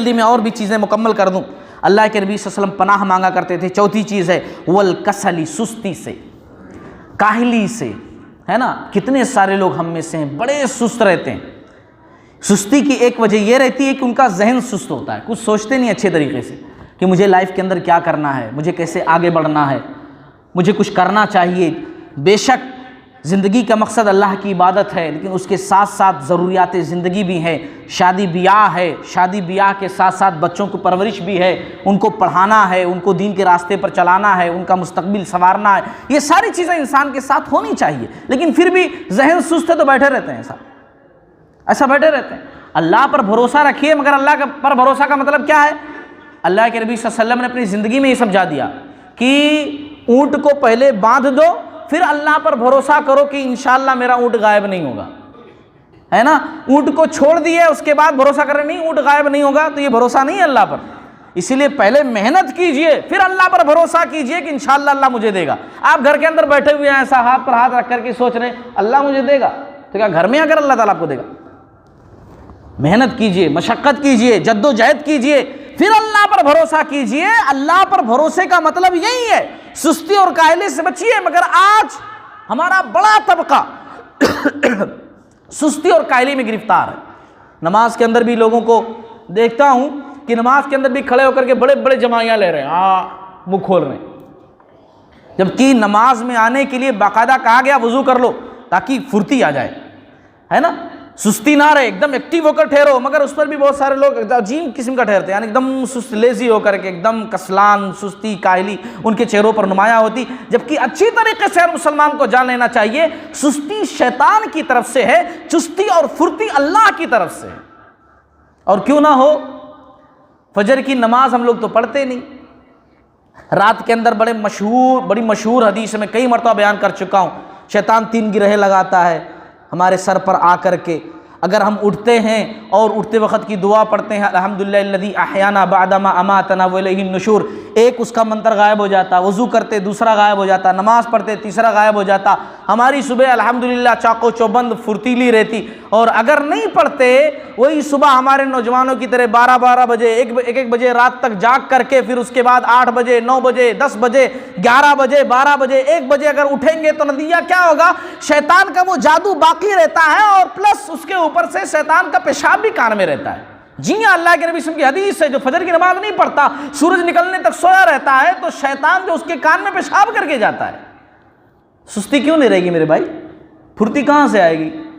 جلدی میں اور بھی چیزیں مکمل کر دوں. اللہ کے نبی صلی اللہ علیہ وسلم پناہ مانگا کرتے تھے. چوتھی چیز ہے والکسلی، سستی سے، کاہلی سے، ہے نا. کتنے سارے لوگ ہم میں سے ہیں بڑے سست رہتے ہیں. سستی کی ایک وجہ یہ رہتی ہے کہ ان کا ذہن سست ہوتا ہے، کچھ سوچتے نہیں اچھے طریقے سے کہ مجھے لائف کے اندر کیا کرنا ہے، مجھے کیسے آگے بڑھنا ہے، مجھے کچھ کرنا چاہیے. بے شک زندگی کا مقصد اللہ کی عبادت ہے، لیکن اس کے ساتھ ساتھ ضروریات زندگی بھی ہیں. شادی بیاہ ہے، شادی بیاہ کے ساتھ ساتھ بچوں کو پرورش بھی ہے، ان کو پڑھانا ہے، ان کو دین کے راستے پر چلانا ہے، ان کا مستقبل سنوارنا ہے. یہ ساری چیزیں انسان کے ساتھ ہونی چاہیے، لیکن پھر بھی ذہن سست ہے تو بیٹھے رہتے ہیں. ایسا بیٹھے رہتے ہیں. اللہ پر بھروسہ رکھیے، مگر اللہ پر بھروسہ کا مطلب کیا ہے؟ اللہ کے نبی صلی اللہ علیہ وسلم نے اپنی زندگی میں یہ سمجھا دیا کہ اونٹ کو پہلے باندھ دو، پھر اللہ پر بھروسہ کرو کہ انشاءاللہ میرا اونٹ غائب نہیں ہوگا، ہے نا. اونٹ کو چھوڑ دیے اس کے بعد بھروسہ کر رہے نہیں اونٹ غائب نہیں ہوگا، تو یہ بھروسہ نہیں ہے اللہ پر. اسی لیے پہلے محنت کیجئے، پھر اللہ پر بھروسہ کیجئے کہ انشاءاللہ اللہ مجھے دے گا. آپ گھر کے اندر بیٹھے ہوئے ہیں، ایسا ہاتھ پر ہاتھ رکھ کر کے سوچ رہے ہیں اللہ مجھے دے گا، تو کیا گھر میں اگر اللہ تعالیٰ آپ کو دے گا؟ محنت کیجئے، مشقت کیجئے، جد و جہد کیجئے، پھر اللہ پر بھروسہ کیجئے. اللہ پر بھروسے کا مطلب یہی ہے. سستی اور کاہلی سے بچیے. مگر آج ہمارا بڑا طبقہ سستی اور کاہلی میں گرفتار ہے. نماز کے اندر بھی لوگوں کو دیکھتا ہوں کہ نماز کے اندر بھی کھڑے ہو کر کے بڑے بڑے جمائیاں لے رہے ہیں، منہ کھول رہے ہیں، جبکہ نماز میں آنے کے لیے باقاعدہ کہا گیا وضو کر لو تاکہ پھرتی آ جائے، ہے نا. سستی نہ رہے، ایک دم ایکٹیو ہو کر ٹھہرو. مگر اس پر بھی بہت سارے لوگ عجیب قسم کا ٹھہرتے ہیں، یعنی ایک دم سست لیزی ہو کر کے، ایک دم کسلان، سستی، کاہلی ان کے چہروں پر نمایاں ہوتی. جبکہ اچھی طریقے سے ہر مسلمان کو جان لینا چاہیے سستی شیطان کی طرف سے ہے، چستی اور پھرتی اللہ کی طرف سے ہے. اور کیوں نہ ہو، فجر کی نماز ہم لوگ تو پڑھتے نہیں. رات کے اندر بڑی مشہور حدیث میں کئی مرتبہ بیان کر چکا ہوں، شیطان 3 گرہیں لگاتا ہے ہمارے سر پر آ کر کے. اگر ہم اٹھتے ہیں اور اٹھتے وقت کی دعا پڑھتے ہیں الحمدللہ الذی احیانا بعد ما اماتنا والیہ النشور، ایک اس کا منتر غائب ہو جاتا. وضو کرتے دوسرا غائب ہو جاتا، نماز پڑھتے تیسرا غائب ہو جاتا. ہماری صبح الحمدللہ چاق و چوبند پھرتیلی رہتی. اور اگر نہیں پڑھتے، وہی صبح ہمارے نوجوانوں کی طرح 12 بجے، ایک بجے رات تک جاگ کر کے، پھر اس کے بعد 8 بجے، 9 بجے، 10 بجے، 11 بجے، 12 بجے، 1 بجے اگر اٹھیں گے تو نتیجہ کیا ہوگا؟ شیطان کا وہ جادو باقی رہتا ہے، اور پلس اس کے اوپر سے شیطان کا پیشاب بھی کان میں رہتا ہے. جی ہاں، اللہ کے نبی صلی اللہ علیہ وسلم کی حدیث ہے، جو فجر کی نماز نہیں پڑھتا، سورج نکلنے تک سویا رہتا ہے، تو شیطان جو اس کے کان میں پیشاب کر کے جاتا ہے. سستی کیوں نہیں رہے گی میرے بھائی؟ پھرتی کہاں سے آئے گی؟